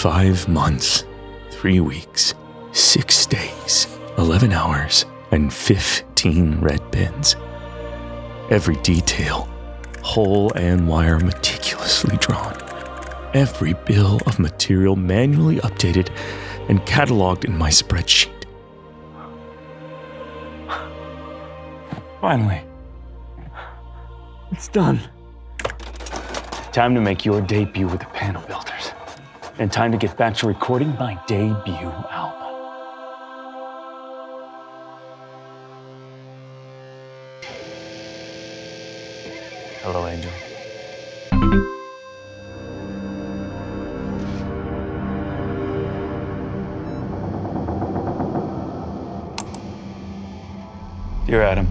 5 months, 3 weeks, 6 days, 11 hours, and 15 red pins. Every detail, hole and wire meticulously drawn. Every bill of material manually updated and cataloged in my spreadsheet. Finally, it's done. Time to make your debut with the panel builders. And time to get back to recording my debut album. Hello, Angel. Dear Adam,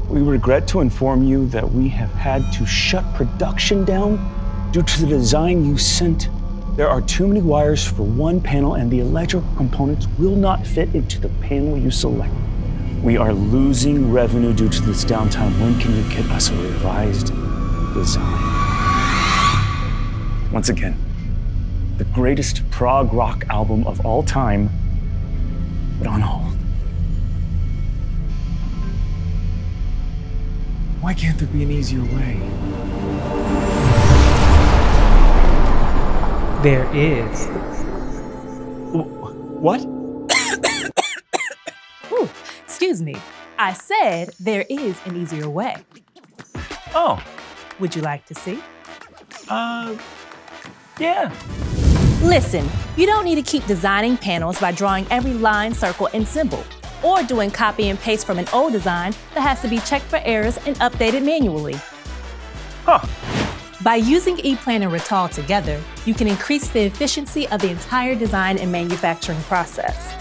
we regret to inform you that we have had to shut production down due to the design you sent. There are too many wires for one panel and the electrical components will not fit into the panel you select. We are losing revenue due to this downtime. When can you get us a revised design? Once again, the greatest prog rock album of all time, but on hold. Why can't there be an easier way? There is. What? Ooh, excuse me. I said there is an easier way. Oh. Would you like to see? Yeah. Listen, you don't need to keep designing panels by drawing every line, circle, and symbol, or doing copy and paste from an old design that has to be checked for errors and updated manually. Huh. By using EPLAN and Rittal together, you can increase the efficiency of the entire design and manufacturing process.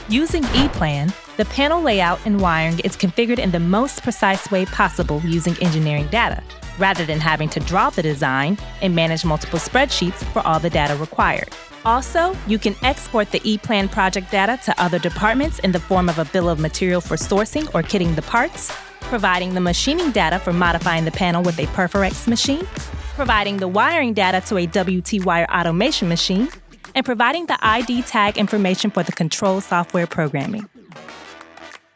Using EPLAN, the panel layout and wiring is configured in the most precise way possible using engineering data, rather than having to draw the design and manage multiple spreadsheets for all the data required. Also, you can export the EPLAN project data to other departments in the form of a bill of material for sourcing or kitting the parts, providing the machining data for modifying the panel with a Perforex machine, providing the wiring data to a WT wire automation machine, and providing the ID tag information for the control software programming.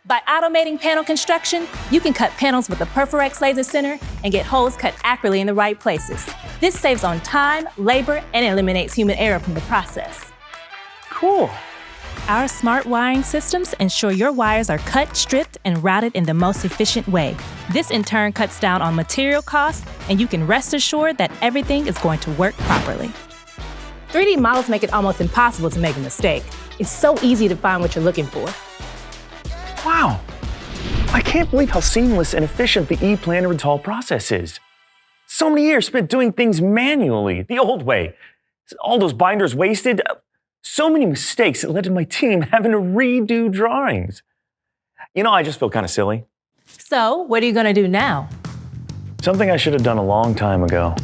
By automating panel construction, you can cut panels with the Perforex laser center and get holes cut accurately in the right places. This saves on time, labor, and eliminates human error from the process. Cool. Our smart wiring systems ensure your wires are cut, stripped, and routed in the most efficient way. This in turn cuts down on material costs, and you can rest assured that everything is going to work properly. 3D models make it almost impossible to make a mistake. It's so easy to find what you're looking for. Wow. I can't believe how seamless and efficient the EPLAN and Rittal process is. So many years spent doing things manually, the old way. All those binders wasted. So many mistakes that led to my team having to redo drawings. You know, I just feel kind of silly. So, what are you going to do now? Something I should have done a long time ago.